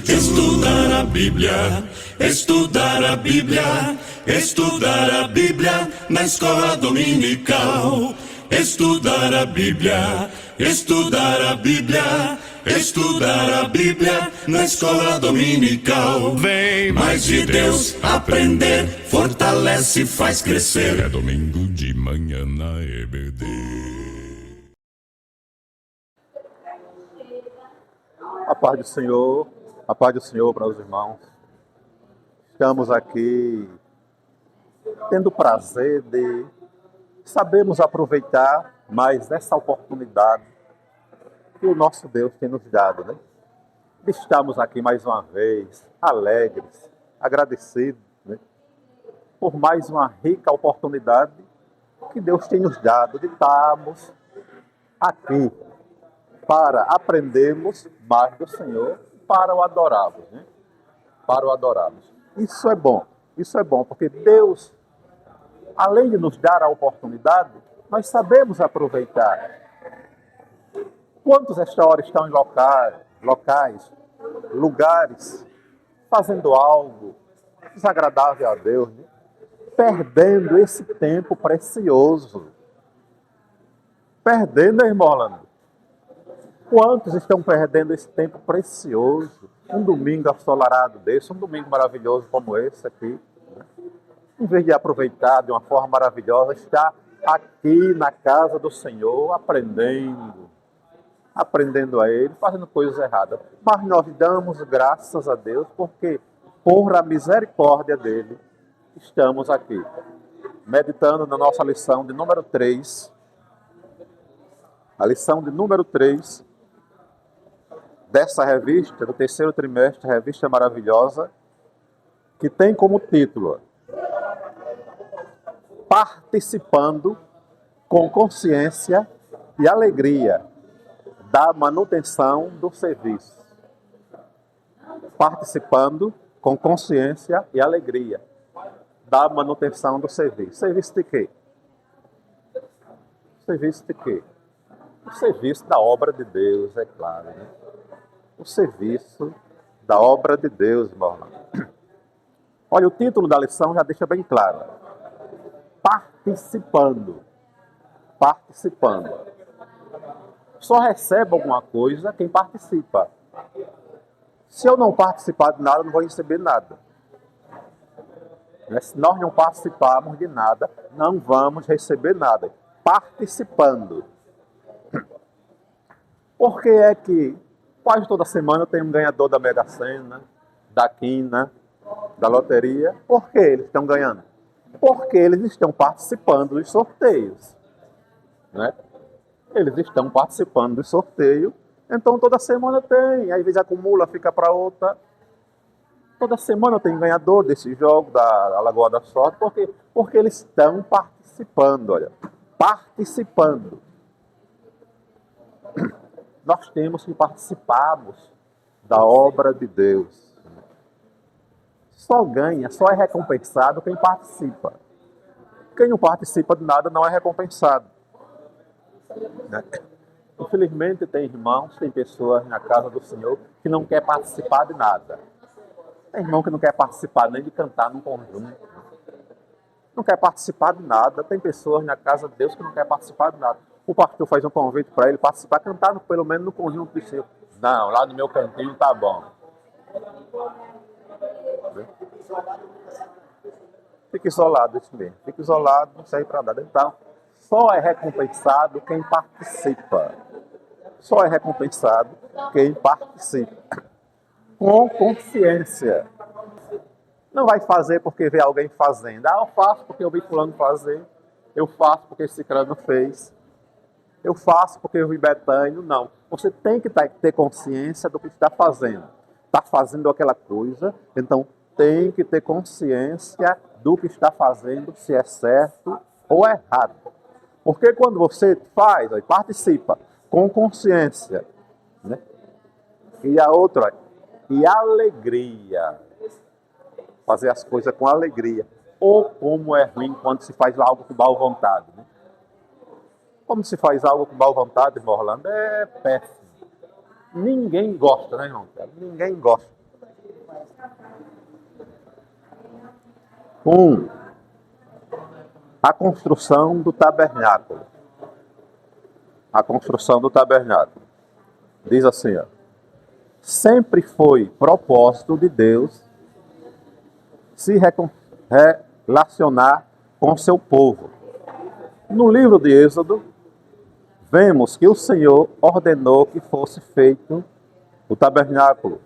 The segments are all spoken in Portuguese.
Estudar a Bíblia, estudar a Bíblia, estudar a Bíblia na escola dominical. Estudar a Bíblia, estudar a Bíblia, estudar a Bíblia na escola dominical. Vem mais de Deus aprender, fortalece e faz crescer. É domingo de manhã na EBD. A paz do Senhor para os irmãos. Estamos aqui tendo o prazer de sabermos aproveitar mais essa oportunidade que o nosso Deus tem nos dado, né? Estamos aqui mais uma vez, alegres, agradecidos, né? Por mais uma rica oportunidade que Deus tem nos dado de estarmos aqui para aprendermos mais do Senhor, para o adorarmos, né? Para o adorarmos. Isso é bom, porque Deus, além de nos dar a oportunidade, nós sabemos aproveitar. Quantos esta hora estão em lugares, fazendo algo desagradável a Deus, né? Perdendo esse tempo precioso. Perdendo, irmão Orlando. Quantos estão perdendo esse tempo precioso? Um domingo ensolarado desse, um domingo maravilhoso como esse aqui, né? Em vez de aproveitar de uma forma maravilhosa, está aqui na casa do Senhor, aprendendo a Ele, fazendo coisas erradas. Mas nós damos graças a Deus, porque por a misericórdia dEle, estamos aqui, meditando na nossa lição de número 3, a lição de número 3, dessa revista, do terceiro trimestre, revista maravilhosa, que tem como título Participando com consciência e alegria da manutenção do serviço. Participando com consciência e alegria da manutenção do serviço. Serviço de quê? Serviço de quê? O serviço da obra de Deus, é claro, né? O serviço da obra de Deus, irmão. Olha, o título da lição já deixa bem claro. Participando. Só recebe alguma coisa quem participa. Se eu não participar de nada, eu não vou receber nada. Se nós não participarmos de nada, não vamos receber nada. Participando. Por que é que quase toda semana tem um ganhador da Mega Sena, da Quina, da loteria? Por que eles estão ganhando? Porque eles estão participando dos sorteios, né? Eles estão participando do sorteio, então toda semana tem, às vezes acumula, fica para outra. Toda semana tem ganhador desse jogo da Lagoa da Sorte, porque eles estão participando, olha, participando. Nós temos que participarmos da obra de Deus. Só ganha, só é recompensado quem participa. Quem não participa de nada não é recompensado, né? Infelizmente tem irmãos, tem pessoas na casa do Senhor que não quer participar de nada. Tem irmão que não quer participar nem de cantar num conjunto. Não quer participar de nada. Tem pessoas na casa de Deus que não quer participar de nada. O pastor faz um convite para ele participar, cantar pelo menos no conjunto de seu. Não, lá no meu cantinho tá bom. Fica isolado, isso mesmo. Fica isolado, não serve para nada. Então, só é recompensado quem participa. Só é recompensado quem participa. Com consciência. Não vai fazer porque vê alguém fazendo. Eu faço porque eu vi fulano fazer. Eu faço porque esse ciclano fez. Eu faço porque eu vi Betânia. Não. Você tem que ter consciência do que está fazendo. Está fazendo aquela coisa, então tem que ter consciência do que está fazendo, se é certo ou errado. Porque quando você faz, participa com consciência, né? E a outra, e alegria. Fazer as coisas com alegria. Ou como é ruim quando se faz algo com boa vontade, né? Como se faz algo com má vontade, irmão Orlando, é péssimo. Ninguém gosta, né, irmão? Ninguém gosta. A construção do tabernáculo. A construção do tabernáculo. Diz assim, ó. Sempre foi propósito de Deus se relacionar com seu povo. No livro de Êxodo, vemos que o Senhor ordenou que fosse feito o tabernáculo,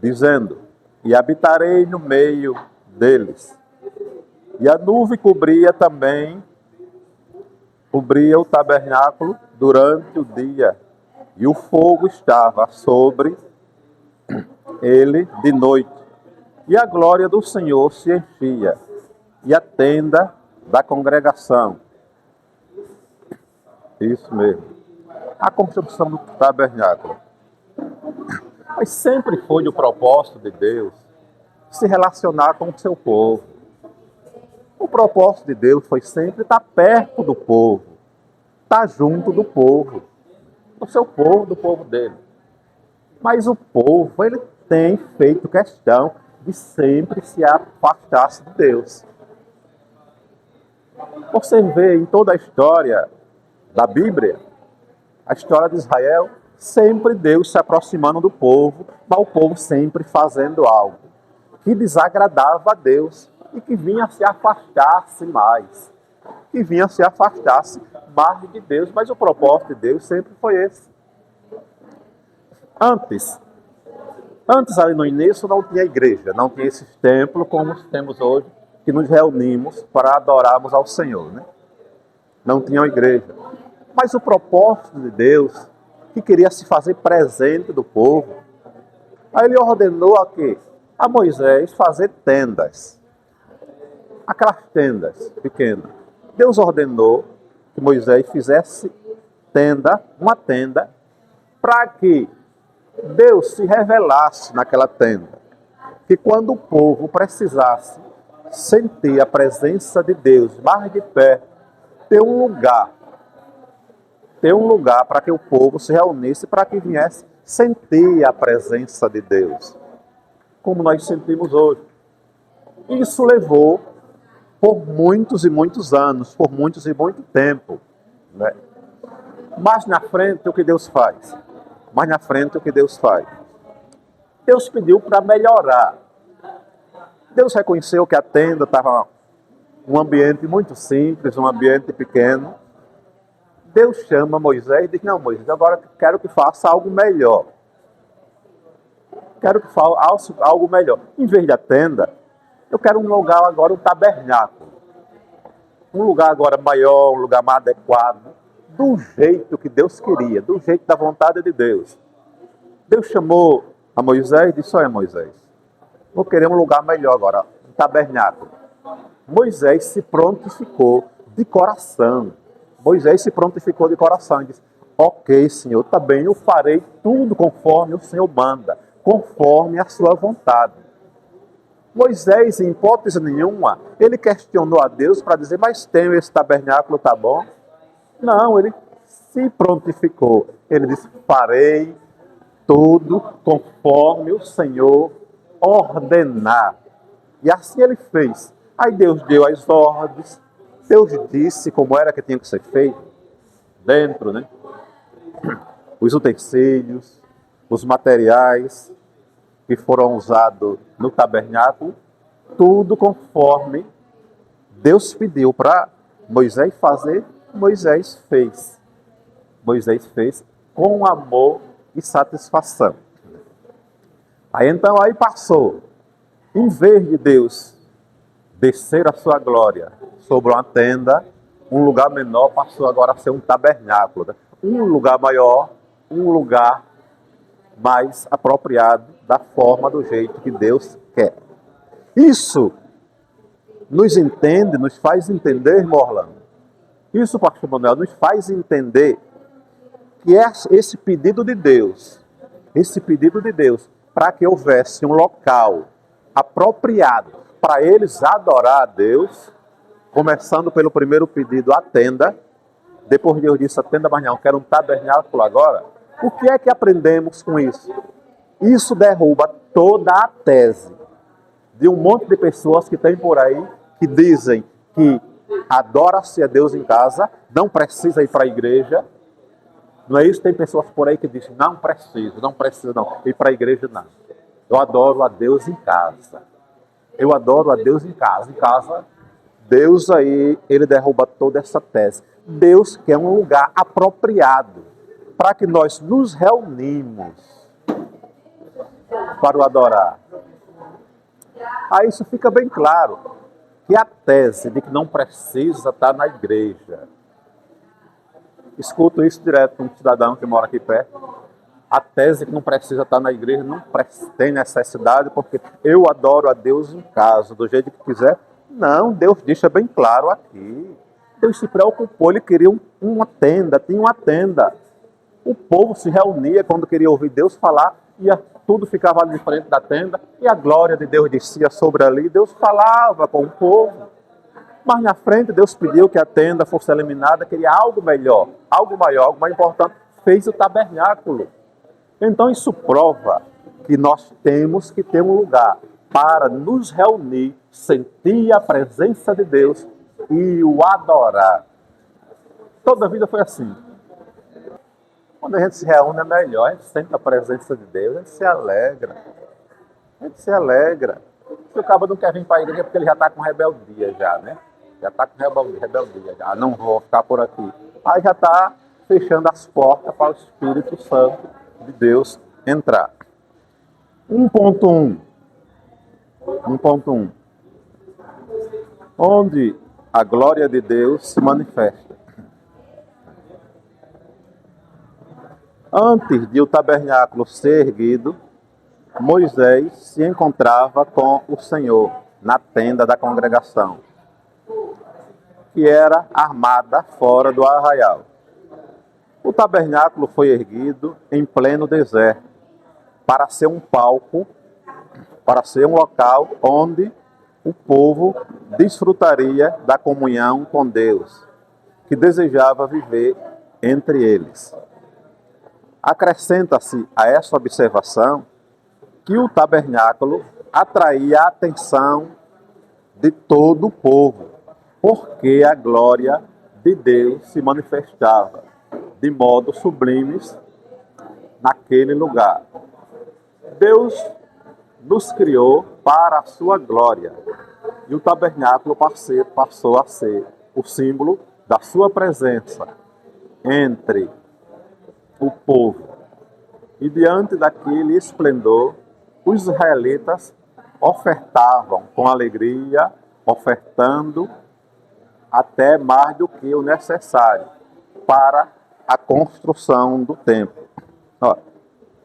dizendo: e habitarei no meio deles. E a nuvem cobria o tabernáculo durante o dia, e o fogo estava sobre ele de noite. E a glória do Senhor se enchia, e a tenda da congregação. Isso mesmo. A construção do tabernáculo. Mas sempre foi o propósito de Deus se relacionar com o seu povo. O propósito de Deus foi sempre estar perto do povo, estar junto do povo, do seu povo, do povo dele. Mas o povo, ele tem feito questão de sempre se afastar de Deus. Você vê em toda a história da Bíblia, a história de Israel, sempre Deus se aproximando do povo, mas o povo sempre fazendo algo que desagradava a Deus e que vinha se afastar-se mais. Que vinha se afastar-se mais de Deus, mas o propósito de Deus sempre foi esse. Antes ali no início não tinha igreja, não tinha esses templos como temos hoje, que nos reunimos para adorarmos ao Senhor, né? Não tinha igreja. Mas o propósito de Deus, que queria se fazer presente do povo, aí ele ordenou a Moisés fazer tendas. Aquelas tendas pequenas. Deus ordenou que Moisés fizesse uma tenda, para que Deus se revelasse naquela tenda. Que quando o povo precisasse sentir a presença de Deus mais de perto, ter um lugar para que o povo se reunisse, para que viesse sentir a presença de Deus, como nós sentimos hoje. Isso levou por muitos e muitos anos, por muitos e muito tempo, né? Mas na frente o que Deus faz? Deus pediu para melhorar. Deus reconheceu que a tenda estava um ambiente muito simples, um ambiente pequeno. Deus chama Moisés e diz: não, Moisés, agora quero que faça algo melhor. Quero que faça algo melhor. Em vez da tenda, eu quero um lugar agora, um tabernáculo. Um lugar agora maior, um lugar mais adequado, do jeito que Deus queria, do jeito da vontade de Deus. Deus chamou a Moisés e disse: olha, Moisés, vou querer um lugar melhor agora, um tabernáculo. Moisés se prontificou de coração. E disse: ok, Senhor, tá bem, eu farei tudo conforme o Senhor manda, conforme a sua vontade. Moisés, em hipótese nenhuma, ele questionou a Deus para dizer: mas tenho esse tabernáculo, tá bom? Não, ele se prontificou. Ele disse: farei tudo conforme o Senhor ordenar. E assim ele fez. Aí Deus deu as ordens, Deus disse como era que tinha que ser feito, dentro, né? Os utensílios, os materiais que foram usados no tabernáculo, tudo conforme Deus pediu para Moisés fazer, Moisés fez. Moisés fez com amor e satisfação. Aí passou, em vez de Deus descer a sua glória sobre uma tenda, um lugar menor passou agora a ser um tabernáculo, né? Um lugar maior, um lugar mais apropriado da forma, do jeito que Deus quer. Isso nos faz entender, irmão Orlando. Isso, pastor Manuel, nos faz entender que esse pedido de Deus, para que houvesse um local apropriado para eles adorar a Deus, começando pelo primeiro pedido, a tenda, Depois Deus disse, a tenda, mas não, quero um tabernáculo agora. O que é que aprendemos com isso? Isso derruba toda a tese de um monte de pessoas que tem por aí que dizem que adora-se a Deus em casa, não precisa ir para a igreja. Não é isso? Tem pessoas por aí que dizem, não precisa não, ir para a igreja não. Eu adoro a Deus em casa. Eu adoro a Deus em casa. Em casa, Deus aí, ele derruba toda essa tese. Deus quer um lugar apropriado para que nós nos reunimos para o adorar. Aí isso fica bem claro, que a tese de que não precisa estar na igreja. Escuto isso direto de um cidadão que mora aqui perto. A tese que não precisa estar na igreja não tem necessidade, porque eu adoro a Deus em casa, do jeito que quiser. Não, Deus deixa bem claro aqui. Deus se preocupou, ele queria uma tenda, tinha uma tenda. O povo se reunia quando queria ouvir Deus falar, tudo ficava ali de frente da tenda, e a glória de Deus descia sobre ali, Deus falava com o povo. Mas na frente Deus pediu que a tenda fosse eliminada, queria algo melhor, algo maior, algo mais importante, fez o tabernáculo. Então isso prova que nós temos que ter um lugar para nos reunir, sentir a presença de Deus e o adorar. Toda a vida foi assim. Quando a gente se reúne é melhor, a gente sente a presença de Deus, a gente se alegra. A gente se alegra. Se o cabo não quer vir para a igreja é porque ele já está com rebeldia já, né? Já está com rebeldia já. Não vou ficar por aqui. Aí já está fechando as portas para o Espírito Santo de Deus entrar. 1.1. Onde a glória de Deus se manifesta. Antes de o tabernáculo ser erguido, Moisés se encontrava com o Senhor na tenda da congregação, que era armada fora do arraial. O tabernáculo foi erguido em pleno deserto, para ser um palco, para ser um local onde o povo desfrutaria da comunhão com Deus, que desejava viver entre eles. Acrescenta-se a essa observação que o tabernáculo atraía a atenção de todo o povo, porque a glória de Deus se manifestava de modo sublimes naquele lugar. Deus nos criou para a sua glória, e o tabernáculo passou a ser o símbolo da sua presença entre o povo. E diante daquele esplendor, os israelitas ofertavam com alegria, ofertando até mais do que o necessário para a construção do templo.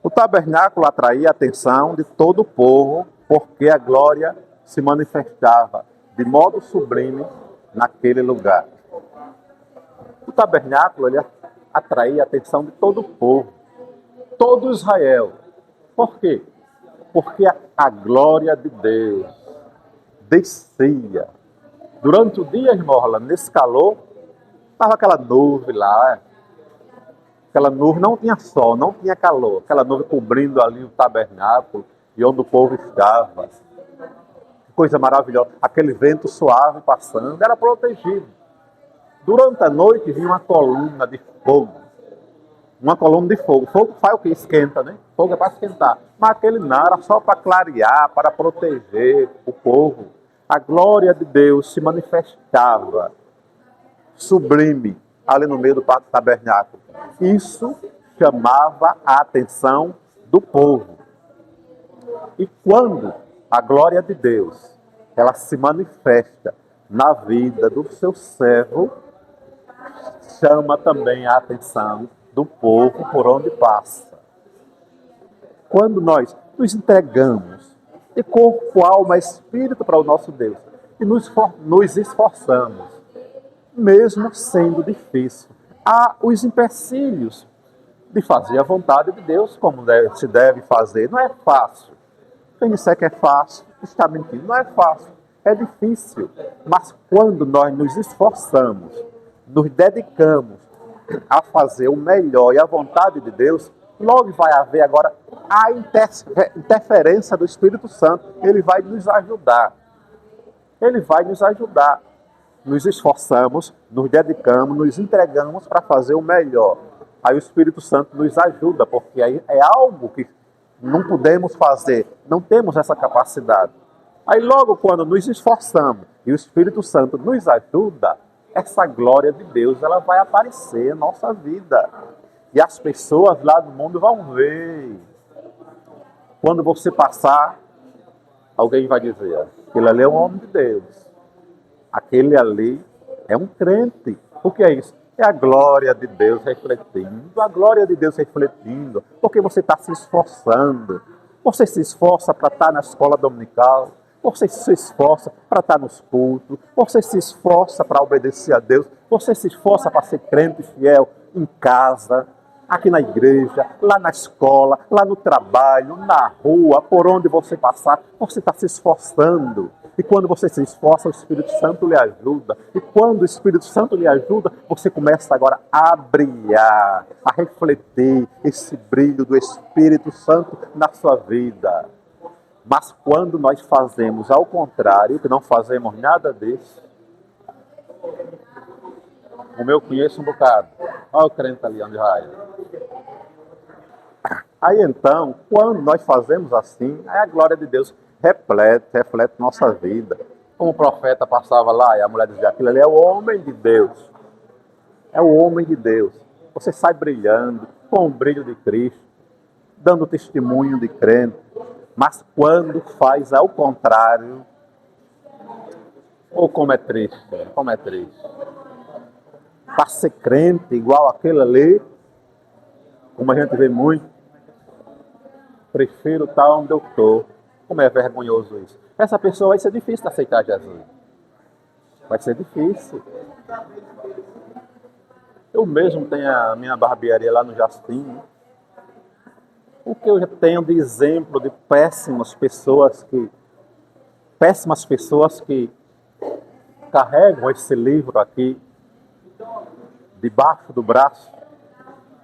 O tabernáculo atraía a atenção de todo o povo, porque a glória se manifestava de modo sublime naquele lugar. O tabernáculo ele atraía a atenção de todo o povo, todo Israel. Por quê? Porque a glória de Deus descia. Durante o dia, irmão, nesse calor, estava aquela nuvem lá. Aquela nuvem não tinha sol, não tinha calor. Aquela nuvem cobrindo ali o tabernáculo e onde o povo estava. Que coisa maravilhosa. Aquele vento suave passando, era protegido. Durante a noite vinha uma coluna de fogo. Uma coluna de fogo. Fogo faz o que? Esquenta, né? Fogo é para esquentar. Mas aquele não, era só para clarear, para proteger o povo. A glória de Deus se manifestava sublime ali no meio do tabernáculo. Isso chamava a atenção do povo. E quando a glória de Deus ela se manifesta na vida do seu servo, chama também a atenção do povo por onde passa. Quando nós nos entregamos de corpo, alma, espírito para o nosso Deus e nos esforçamos, mesmo sendo difícil, há os empecilhos de fazer a vontade de Deus como se deve fazer. Não é fácil. Quem disser que é fácil, está mentindo. Não é fácil, é difícil. Mas quando nós nos esforçamos, nos dedicamos a fazer o melhor e a vontade de Deus, logo vai haver agora a interferência do Espírito Santo. Ele vai nos ajudar. Ele vai nos ajudar. Nos esforçamos, nos dedicamos, nos entregamos para fazer o melhor. Aí o Espírito Santo nos ajuda, porque aí é algo que não podemos fazer, não temos essa capacidade. Aí logo quando nos esforçamos e o Espírito Santo nos ajuda, essa glória de Deus ela vai aparecer na nossa vida. E as pessoas lá do mundo vão ver. Quando você passar, alguém vai dizer, aquele ali é um homem de Deus. Aquele ali é um crente. O que é isso? É a glória de Deus refletindo. A glória de Deus refletindo. Porque você está se esforçando. Você se esforça para estar na escola dominical. Você se esforça para estar nos cultos. Você se esforça para obedecer a Deus. Você se esforça para ser crente fiel em casa, aqui na igreja, lá na escola, lá no trabalho, na rua, por onde você passar. Você está se esforçando. E quando você se esforça, o Espírito Santo lhe ajuda. E quando o Espírito Santo lhe ajuda, você começa agora a brilhar, a refletir esse brilho do Espírito Santo na sua vida. Mas quando nós fazemos ao contrário, que não fazemos nada disso, como eu conheço um bocado, olha o crente ali onde vai. Aí então, quando nós fazemos assim, aí a glória de Deus reflete nossa vida. Como o profeta passava lá e a mulher dizia, aquilo ali é o homem de Deus. É o homem de Deus. Você sai brilhando com o brilho de Cristo, dando testemunho de crente. Mas quando faz ao contrário, como é triste, como é triste. Para ser crente igual aquele ali, como a gente vê muito, prefiro estar onde eu estou. Como é vergonhoso isso. Essa pessoa vai ser difícil de aceitar Jesus. Vai ser difícil. Eu mesmo tenho a minha barbearia lá no Jastim. O que eu já tenho de exemplo de péssimas pessoas que carregam esse livro aqui debaixo do braço,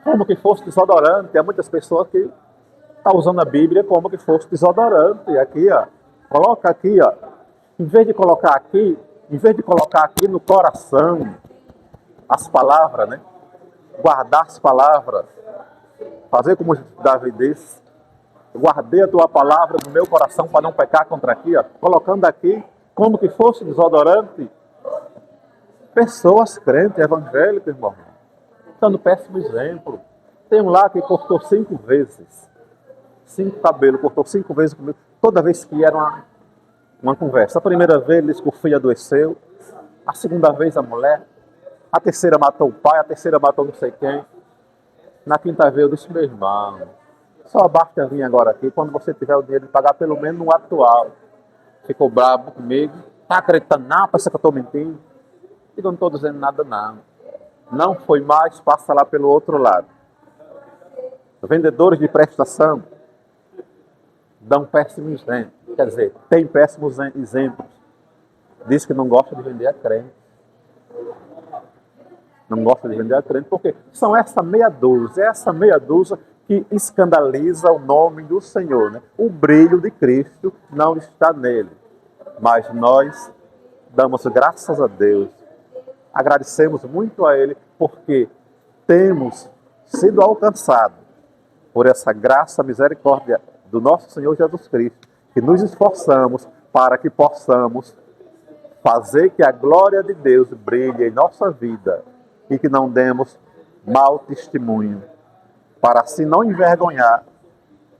como que fosse desodorante. Há muitas pessoas que estão usando a Bíblia como que fosse desodorante. E aqui, ó, coloca aqui, ó, em vez de colocar aqui no coração as palavras, né? Guardar as palavras, fazer como Davi disse, guardei a tua palavra no meu coração para não pecar contra aqui, ó, colocando aqui como que fosse desodorante. Pessoas crentes, evangélicas, irmão, dando péssimo exemplo. Tem um lá que cortou 5 vezes. 5 cabelos, cortou 5 vezes comigo, toda vez que era uma conversa. A primeira vez ele disse que o filho adoeceu, a segunda vez a mulher, a terceira matou o pai, a terceira matou não sei quem. Na quinta vez eu disse, meu irmão, só basta vir agora aqui quando você tiver o dinheiro de pagar pelo menos no atual. Ficou bravo comigo, tá acreditando não, pensa que eu estou mentindo. E não estou dizendo nada não. Não foi mais, passa lá pelo outro lado. Vendedores de prestação dão péssimos exemplos. Quer dizer, tem péssimos exemplos. Diz que não gosta de vender a crente. Não gosta de vender a crente porque são essa meia dúzia que escandaliza o nome do Senhor, né? O brilho de Cristo não está nele. Mas nós damos graças a Deus. Agradecemos muito a Ele porque temos sido alcançados por essa graça, misericórdia do nosso Senhor Jesus Cristo, que nos esforçamos para que possamos fazer que a glória de Deus brilhe em nossa vida e que não demos mau testemunho, para assim não envergonhar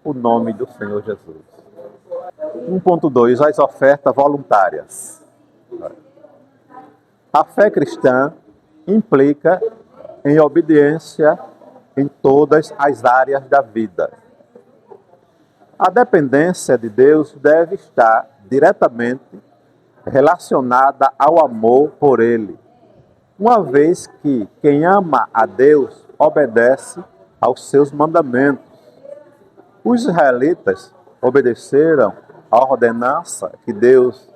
o nome do Senhor Jesus. 1.2. As ofertas voluntárias. A fé cristã implica em obediência em todas as áreas da vida. A dependência de Deus deve estar diretamente relacionada ao amor por Ele, uma vez que quem ama a Deus obedece aos seus mandamentos. Os israelitas obedeceram à ordenança que Deus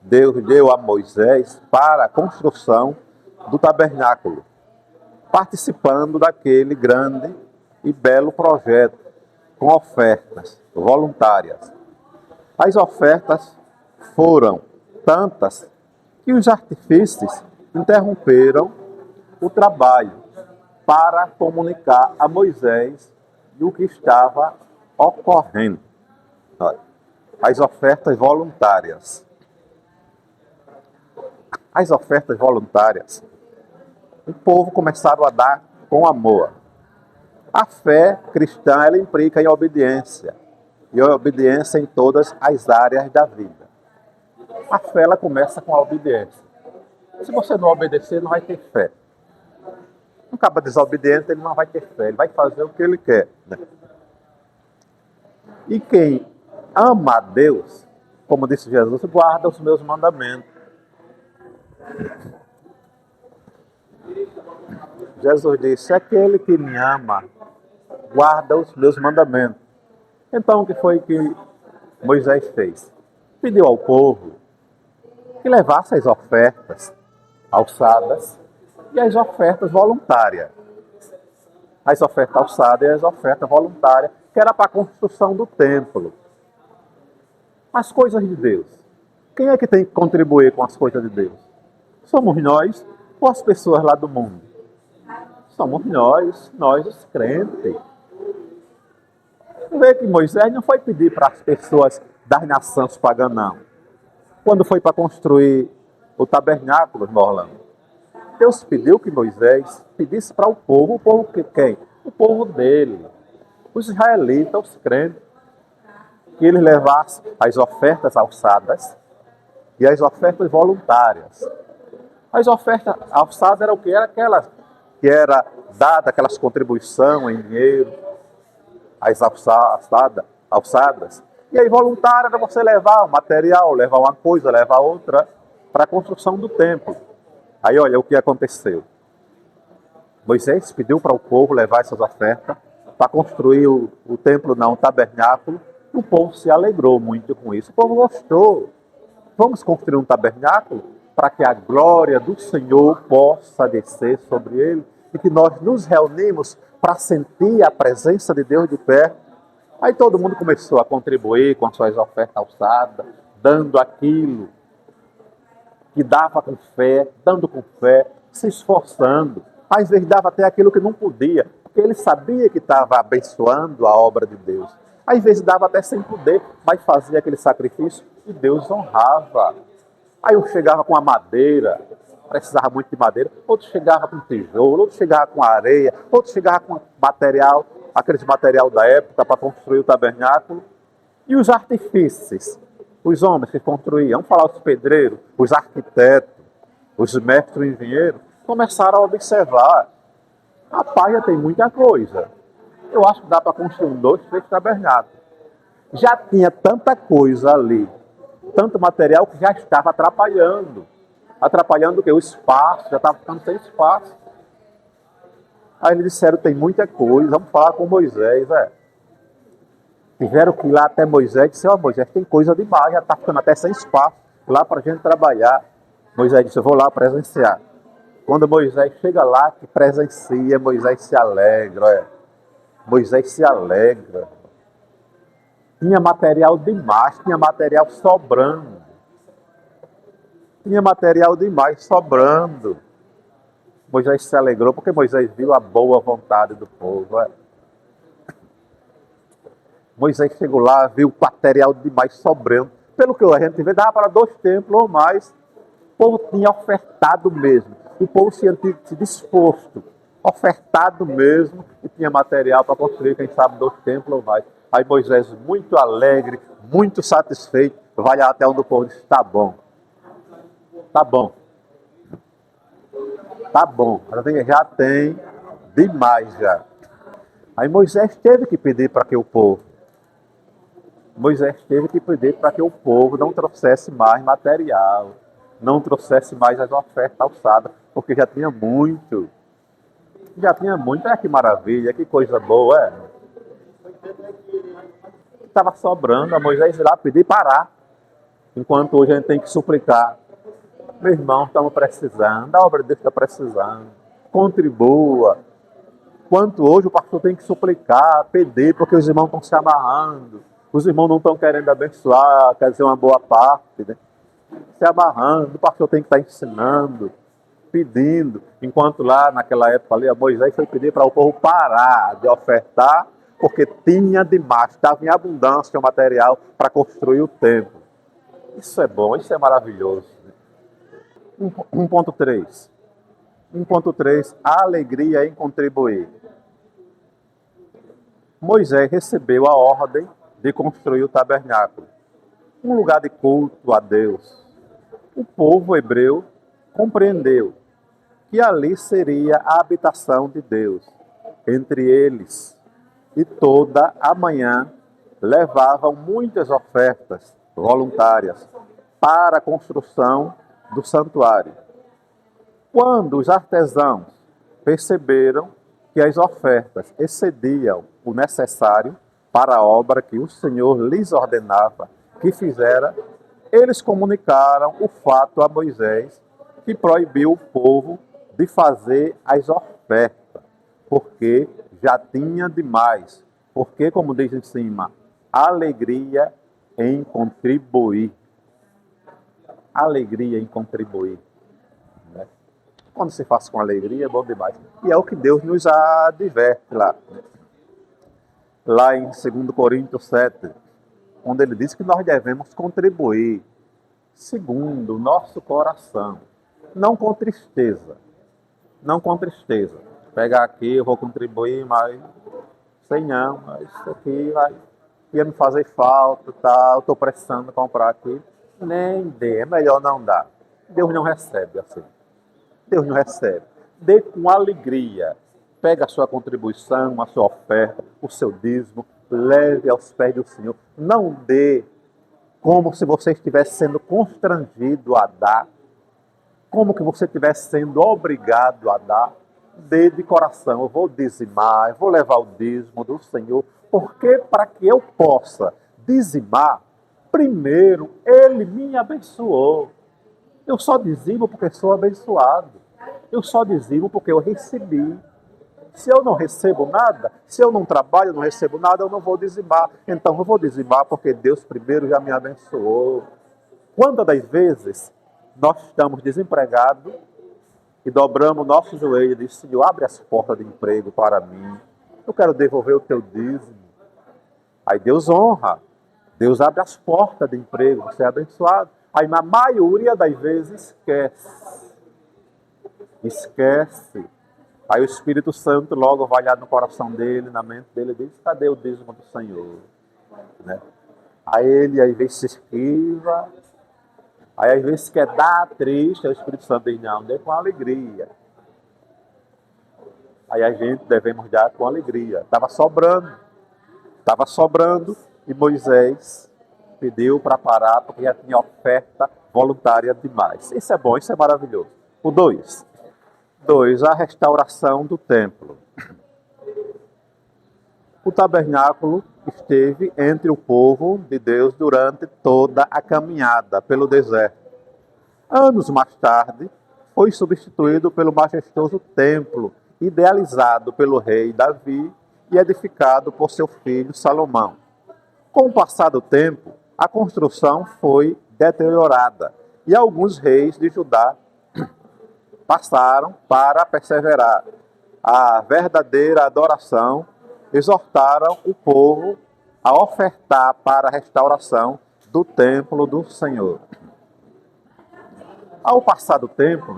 deu a Moisés para a construção do tabernáculo. participando daquele grande e belo projeto, com ofertas voluntárias. As ofertas foram tantas que os artífices interromperam o trabalho para comunicar a Moisés o que estava ocorrendo. As ofertas voluntárias. As ofertas voluntárias, o povo começaram a dar com amor. A fé cristã, ela implica em obediência, e obediência em todas as áreas da vida. A fé, ela começa com a obediência. Se você não obedecer, não vai ter fé. Um cara desobediente, ele não vai ter fé, ele vai fazer o que ele quer, né? E quem ama a Deus, como disse Jesus, guarda os meus mandamentos. Jesus disse: aquele que me ama, guarda os meus mandamentos. Então, o que foi que Moisés fez? Pediu ao povo que levasse as ofertas alçadas e as ofertas voluntárias. As ofertas alçadas e as ofertas voluntárias, que era para a construção do templo. As coisas de Deus. Quem é que tem que contribuir com as coisas de Deus? Somos nós ou as pessoas lá do mundo? Somos nós os crentes. Vê que Moisés não foi pedir para as pessoas das nações pagãs, não. Quando foi para construir o tabernáculo, Orlando, Deus pediu que Moisés pedisse para o povo que quem? O povo dele, os israelitas, os crentes, que eles levassem as ofertas alçadas e as ofertas voluntárias. As ofertas alçadas eram o que? Era aquelas que era dada aquelas contribuições em dinheiro, as alçadas. E aí voluntária era você levar um material, levar uma coisa, levar outra, para a construção do templo. Aí olha o que aconteceu. Moisés pediu para o povo levar essas ofertas para construir o templo, não, o tabernáculo. O povo se alegrou muito com isso. O povo gostou. Vamos construir um tabernáculo para que a glória do Senhor possa descer sobre ele e que nós nos reunimos para sentir a presença de Deus de perto. Aí todo mundo começou a contribuir com as suas ofertas alçadas, dando aquilo que dava com fé, dando com fé, se esforçando. Às vezes dava até aquilo que não podia, porque ele sabia que estava abençoando a obra de Deus. Às vezes dava até sem poder, mas fazia aquele sacrifício e Deus honrava. Aí eu chegava com a madeira, precisava muito de madeira, outro chegava com tijolo, outro chegava com areia, outro chegava com material, aqueles material da época para construir o tabernáculo. E os artífices, os homens que construíam, vamos falar os pedreiros, os arquitetos, os mestres engenheiros, começaram a observar. Rapaz, já tem muita coisa. Eu acho que dá para construir 2, 3 tabernáculos. Já tinha tanta coisa ali, tanto material que já estava atrapalhando. Atrapalhando o quê? O espaço, já estava ficando sem espaço. Aí eles disseram, tem muita coisa, vamos falar com Moisés. Tiveram que ir lá até Moisés e disseram, Moisés, tem coisa demais, já está ficando até sem espaço lá para a gente trabalhar. Moisés disse, eu vou lá presenciar. Quando Moisés chega lá, que presencia, Moisés se alegra. Moisés se alegra. Tinha material demais, tinha material sobrando. Tinha material demais sobrando. Moisés se alegrou porque Moisés viu a boa vontade do povo. Moisés chegou lá, viu material demais sobrando. Pelo que a gente vê, dava para 2 templos ou mais. O povo tinha ofertado mesmo. O povo se disposto, ofertado mesmo, e tinha material para construir, quem sabe, 2 templos ou mais. Aí Moisés, muito alegre, muito satisfeito, vai até onde o povo disse, tá bom. Tá bom. Tá bom, já tem demais já. Aí Moisés teve que pedir para que o povo não trouxesse mais material, não trouxesse mais as ofertas alçadas, porque já tinha muito. Que maravilha, que coisa boa, Estava sobrando, a Moisés ir lá pedir parar, enquanto hoje a gente tem que suplicar. Meu irmão, estamos precisando, a obra de Deus está precisando. contribua. Quanto hoje o pastor tem que suplicar, pedir, porque os irmãos estão se amarrando. Os irmãos não estão querendo abençoar, quer dizer, uma boa parte, né? Se amarrando, o pastor tem que estar ensinando, pedindo. Enquanto lá, naquela época ali, Moisés foi pedir para o povo parar de ofertar, porque tinha demais, estava em abundância o material para construir o templo. Isso é bom, isso é maravilhoso. 1.3. 1.3. A alegria em contribuir. Moisés recebeu a ordem de construir o tabernáculo, um lugar de culto a Deus. O povo hebreu compreendeu que ali seria a habitação de Deus entre eles, e toda a manhã levavam muitas ofertas voluntárias para a construção do santuário. Quando os artesãos perceberam que as ofertas excediam o necessário para a obra que o Senhor lhes ordenava que fizera, eles comunicaram o fato a Moisés, que proibiu o povo de fazer as ofertas, porque já tinha demais. Porque, como diz em cima, alegria em contribuir. Alegria em contribuir. Né? Quando se faz com alegria, é bom demais. E é o que Deus nos adverte lá. Lá em 2 Coríntios 7, onde ele diz que nós devemos contribuir segundo o nosso coração, não com tristeza. Não com tristeza. Pegar aqui, eu vou contribuir, mas sei não, mas isso aqui ia me fazer falta, tal, estou precisando comprar aqui. Nem dê, é melhor não dar. Deus não recebe assim. Deus não recebe. Dê com alegria. Pega a sua contribuição, a sua oferta, o seu dízimo, leve aos pés do Senhor. Não dê como se você estivesse sendo constrangido a dar, como que você estivesse sendo obrigado a dar. Dê de coração, eu vou dizimar, eu vou levar o dízimo do Senhor, porque para que eu possa dizimar, primeiro Ele me abençoou. Eu só dizimo porque sou abençoado. Eu só dizimo porque eu recebi. Se eu não recebo nada, se eu não trabalho, não recebo nada, eu não vou dizimar. Então eu vou dizimar porque Deus primeiro já me abençoou. Quantas das vezes nós estamos desempregados e dobramos o nosso joelho e diz: Senhor, abre as portas de emprego para mim. Eu quero devolver o teu dízimo. Aí Deus honra. Deus abre as portas de emprego, você é abençoado. Aí na maioria das vezes esquece. Esquece. Aí o Espírito Santo logo vai lá no coração dele, na mente dele, e diz: cadê o dízimo do Senhor? Né? Aí ele, às vezes, se esquiva. Aí, às vezes, quer dar triste, aí o Espírito Santo diz: não, dê com alegria. Aí a gente devemos dar com alegria. Estava sobrando, e Moisés pediu para parar, porque já tinha oferta voluntária demais. Isso é bom, isso é maravilhoso. O 2. A restauração do templo. O tabernáculo esteve entre o povo de Deus durante toda a caminhada pelo deserto. Anos mais tarde, foi substituído pelo majestoso templo, idealizado pelo rei Davi e edificado por seu filho Salomão. Com o passar do tempo, a construção foi deteriorada e alguns reis de Judá passaram para perseverar a verdadeira adoração, exortaram o povo a ofertar para a restauração do templo do Senhor. Ao passar do tempo,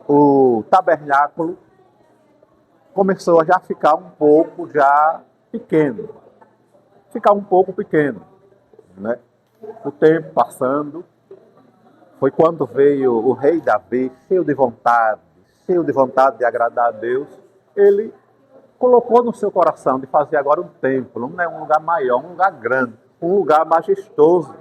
o tabernáculo começou a já ficar um pouco pequeno. Né? O tempo passando, foi quando veio o rei Davi, cheio de vontade de agradar a Deus, ele colocou no seu coração de fazer agora um templo, um lugar maior, um lugar grande, um lugar majestoso.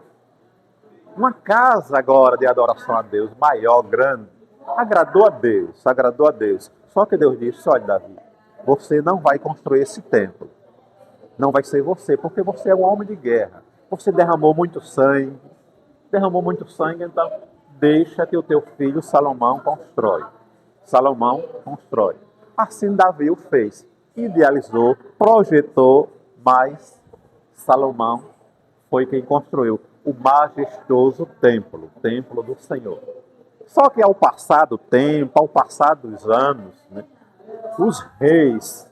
Uma casa agora de adoração a Deus, maior, grande. Agradou a Deus. Só que Deus disse: olha, Davi, você não vai construir esse templo. Não vai ser você, porque você é um homem de guerra. Você derramou muito sangue, então deixa que o teu filho Salomão constrói. Salomão constrói. Assim Davi o fez. Idealizou, projetou, mas Salomão foi quem construiu o majestoso templo, o templo do Senhor. Só que ao passar do tempo, ao passar dos anos, né, os reis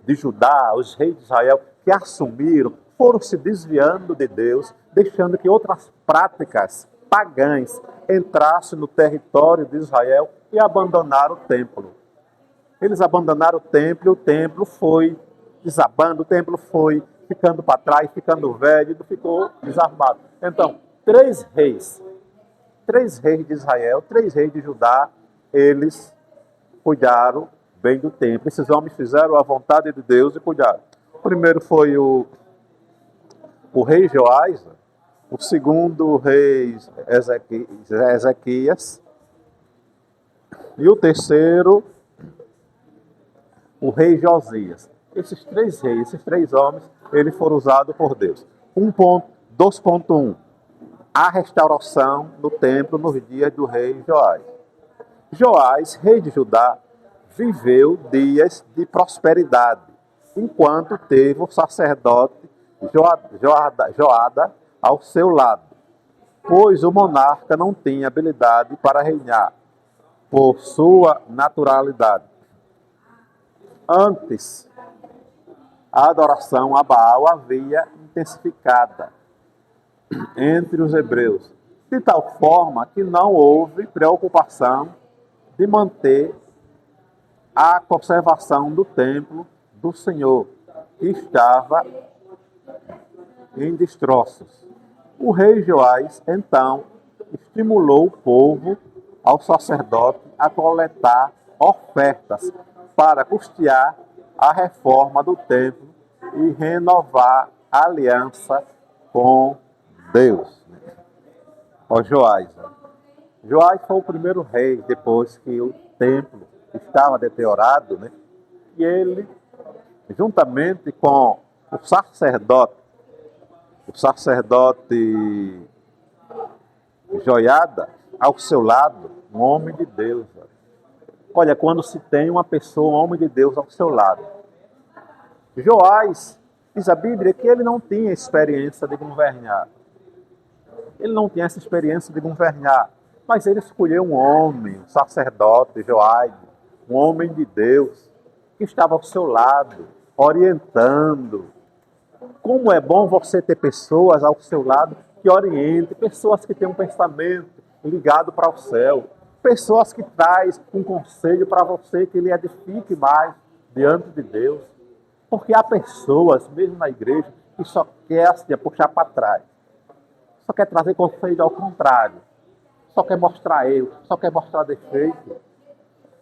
de Judá, os reis de Israel que assumiram, foram se desviando de Deus, deixando que outras práticas pagãs entrassem no território de Israel e abandonaram o templo. Eles abandonaram o templo foi desabando, o templo foi ficando para trás, ficando velho, ficou desarmado. Então, três reis de Israel, 3 reis de Judá, eles cuidaram bem do templo. Esses homens fizeram a vontade de Deus e cuidaram. O primeiro foi o rei Joás, o segundo o rei Ezequias, e o terceiro o rei Josias. Esses 3 reis, esses 3 homens, eles foram usados por Deus. 2.1. A restauração do templo nos dias do rei Joás. Joás, rei de Judá, viveu dias de prosperidade, enquanto teve o sacerdote Joada ao seu lado, pois o monarca não tinha habilidade para reinar por sua naturalidade. Antes, a adoração a Baal havia intensificada entre os hebreus, de tal forma que não houve preocupação de manter a conservação do templo do Senhor, que estava em destroços. O rei Joás, então, estimulou o povo, ao sacerdote, a coletar ofertas para custear a reforma do templo e renovar a aliança com Deus. Joás. Joás foi o primeiro rei depois que o templo estava deteriorado, né? E ele, juntamente com o sacerdote Joiada, ao seu lado, um homem de Deus. Olha, quando se tem uma pessoa, um homem de Deus ao seu lado. Joás, diz a Bíblia, que ele não tinha experiência de governar. Ele não tinha essa experiência de governar. Mas ele escolheu um homem, um sacerdote, Joás, um homem de Deus, que estava ao seu lado, orientando. Como é bom você ter pessoas ao seu lado que orientem, pessoas que têm um pensamento ligado para o céu, pessoas que traz um conselho para você que lhe edifique mais diante de Deus. Porque há pessoas, mesmo na igreja, que só quer assim, puxar para trás. Só quer trazer conselho ao contrário. Só quer mostrar erro, só quer mostrar defeito.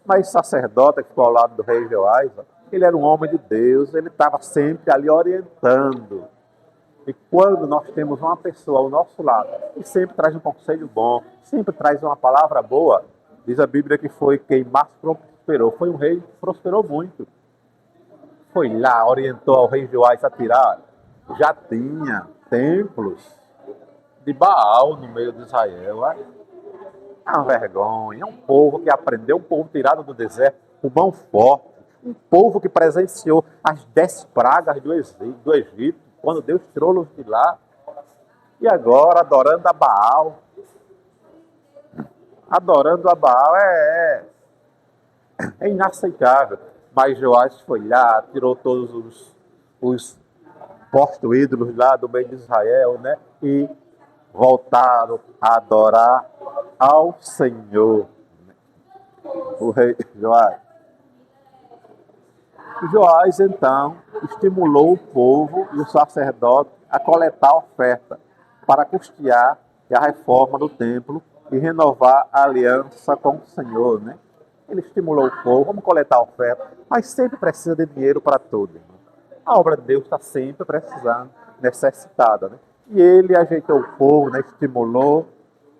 Mas o sacerdote que ficou ao lado do rei Joás, ele era um homem de Deus, ele estava sempre ali orientando. E quando nós temos uma pessoa ao nosso lado, que sempre traz um conselho bom, sempre traz uma palavra boa, diz a Bíblia que foi quem mais prosperou. Foi um rei que prosperou muito. Foi lá, orientou ao rei Joás a tirar. Já tinha templos de Baal no meio de Israel. É uma vergonha. É um povo que aprendeu, um povo tirado do deserto, com mão forte. Um povo que presenciou as 10 pragas do Egito, quando Deus tirou-los de lá. E agora, adorando a Baal. Adorando a Baal é inaceitável. Mas Joás foi lá, tirou todos os postos ídolos lá do meio de Israel, né? E voltaram a adorar ao Senhor. O rei Joás. Joás, então, estimulou o povo e o sacerdote a coletar oferta para custear a reforma do templo e renovar a aliança com o Senhor, né? Ele estimulou o povo, vamos coletar oferta, mas sempre precisa de dinheiro para tudo. Né? A obra de Deus está sempre precisando, necessitada, né? E ele ajeitou o povo, né? Estimulou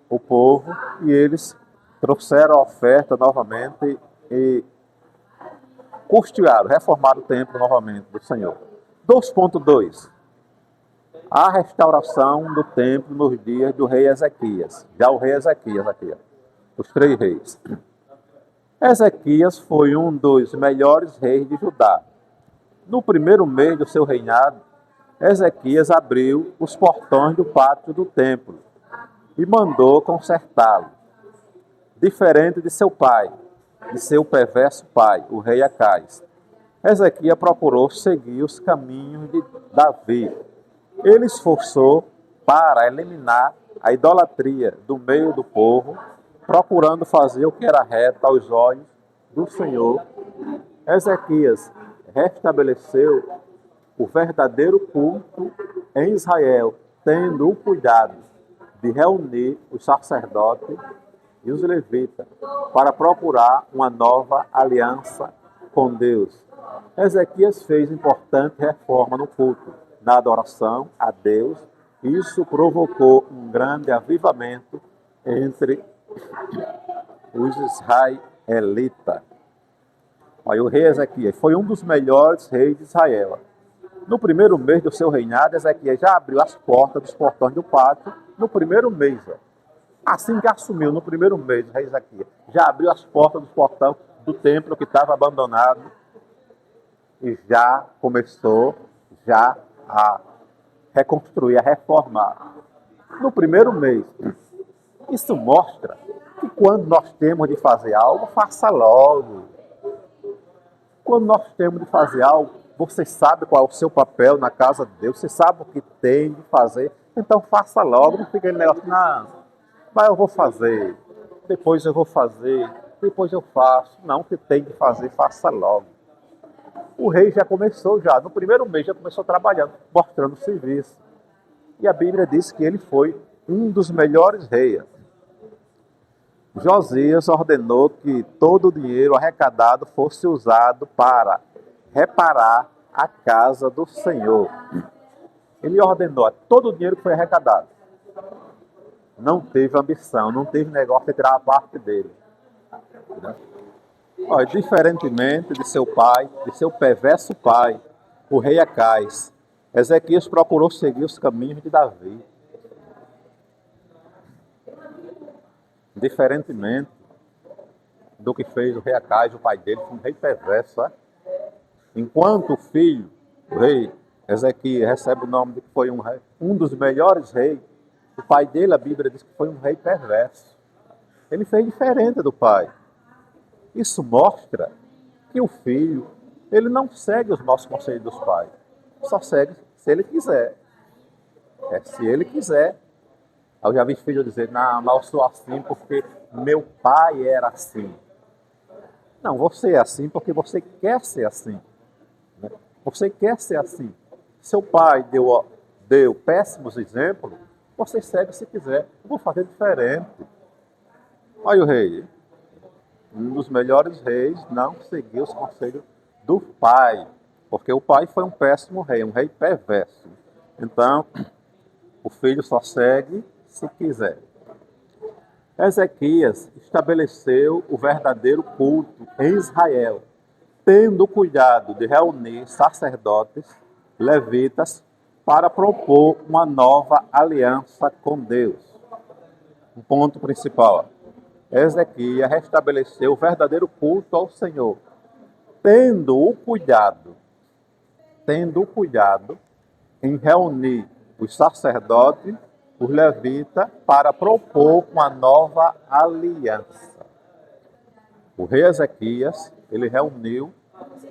o povo e eles trouxeram a oferta novamente e custearam, reformaram o templo novamente do Senhor. 2.2. A restauração do templo nos dias do rei Ezequias. Já o rei Ezequias aqui. os 3 reis. Ezequias foi um dos melhores reis de Judá. No primeiro mês do seu reinado, Ezequias abriu os portões do pátio do templo e mandou consertá-lo. Diferente de seu pai, de seu perverso pai, o rei Acais, Ezequias procurou seguir os caminhos de Davi. Ele esforçou para eliminar a idolatria do meio do povo, procurando fazer o que era reto aos olhos do Senhor. Ezequias restabeleceu o verdadeiro culto em Israel, tendo o cuidado de reunir os sacerdotes e os levitas para procurar uma nova aliança com Deus. Ezequias fez importante reforma no culto, na adoração a Deus. Isso provocou um grande avivamento entre os israelitas. Olha, o rei Ezequias foi um dos melhores reis de Israel. No primeiro mês do seu reinado, Ezequias já abriu as portas dos portões do pátio. No primeiro mês, assim que assumiu, no primeiro mês, o rei Ezequias já abriu as portas dos portões do templo que estava abandonado e já começou a reconstruir, a reformar. No primeiro mês. Isso mostra que quando nós temos de fazer algo, faça logo. Quando nós temos de fazer algo, você sabe qual é o seu papel na casa de Deus, você sabe o que tem de fazer, então faça logo, não fica aquele negócio, não, mas eu vou fazer, depois eu vou fazer, depois eu faço. Não, o que tem de fazer, faça logo. O rei já começou, no primeiro mês já começou trabalhando, mostrando o serviço. E a Bíblia diz que ele foi um dos melhores reis. Josias ordenou que todo o dinheiro arrecadado fosse usado para reparar a casa do Senhor. Ele ordenou todo o dinheiro que foi arrecadado. Não teve ambição, não teve negócio de tirar a parte dele. Olha, diferentemente de seu pai, de seu perverso pai, o rei Acais, Ezequias procurou seguir os caminhos de Davi. Diferentemente do que fez o rei Acais, o pai dele, foi um rei perverso. Enquanto o filho, o rei Ezequias, recebe o nome de que foi um dos melhores reis, o pai dele, a Bíblia diz que foi um rei perverso. Ele fez diferente do pai. Isso mostra que o filho, ele não segue os maus conselhos dos pais. Só segue se ele quiser. Se ele quiser. Eu já vi filho dizer, não, mas eu sou assim porque meu pai era assim. Não, você é assim porque você quer ser assim. Você quer ser assim. Seu pai deu péssimos exemplos, você segue se quiser. Eu vou fazer diferente. Olha o rei. Um dos melhores reis não seguiu os conselhos do pai, porque o pai foi um péssimo rei, um rei perverso. Então, o filho só segue se quiser. Ezequias estabeleceu o verdadeiro culto em Israel, tendo cuidado de reunir sacerdotes, levitas, para propor uma nova aliança com Deus. Um ponto principal. Ezequias restabeleceu o verdadeiro culto ao Senhor, tendo o cuidado em reunir os sacerdotes, os levitas, para propor uma nova aliança. O rei Ezequias, ele reuniu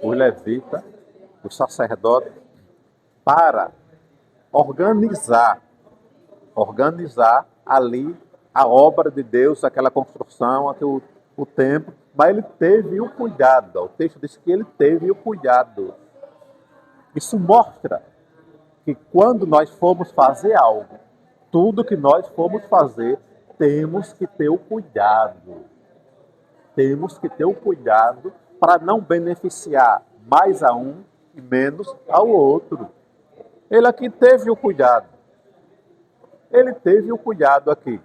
os levitas, os sacerdotes, para organizar ali a obra de Deus, aquela construção, o templo, mas ele teve o cuidado. O texto diz que ele teve o cuidado. Isso mostra que quando nós formos fazer algo, tudo que nós formos fazer, temos que ter o cuidado. Temos que ter o cuidado para não beneficiar mais a um e menos ao outro. Ele aqui teve o cuidado. Ele teve o cuidado aqui.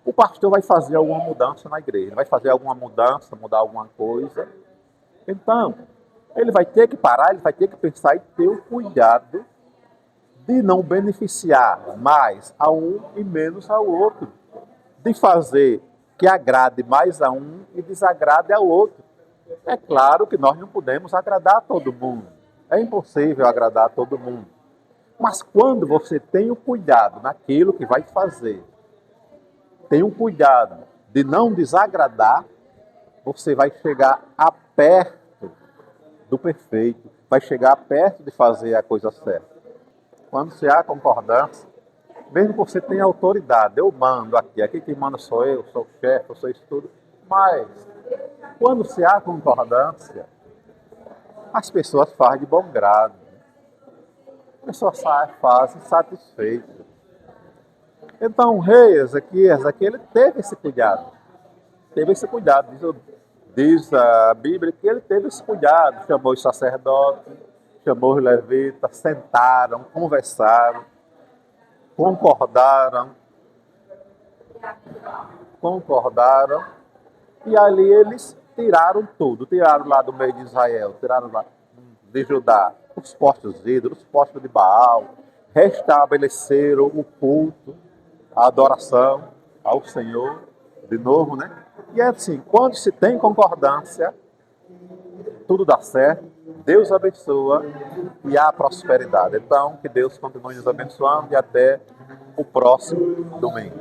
O pastor vai fazer alguma mudança na igreja, vai fazer alguma mudança, mudar alguma coisa. Então, ele vai ter que parar, ele vai ter que pensar e ter o cuidado de não beneficiar mais a um e menos ao outro. De fazer que agrade mais a um e desagrade ao outro. É claro que nós não podemos agradar a todo mundo. É impossível agradar a todo mundo. Mas quando você tem o cuidado naquilo que vai fazer, tem um cuidado de não desagradar, você vai chegar a perto do perfeito, vai chegar perto de fazer a coisa certa. Quando se há concordância, mesmo que você tenha autoridade, eu mando aqui quem manda sou eu, sou o chefe, eu sou isso tudo, mas quando se há concordância, as pessoas fazem de bom grado, as pessoas fazem satisfeitas. Então o rei Ezequias aqui, ele teve esse cuidado, diz a Bíblia que ele teve esse cuidado, chamou os sacerdotes, chamou os levitas, sentaram, conversaram, concordaram, e ali eles tiraram tudo, tiraram lá do meio de Israel, tiraram lá de Judá os postos ídolos, os postos de Baal, restabeleceram o culto, a adoração ao Senhor, de novo, né? E é assim, quando se tem concordância, tudo dá certo, Deus abençoa e há prosperidade. Então, que Deus continue nos abençoando e até o próximo domingo.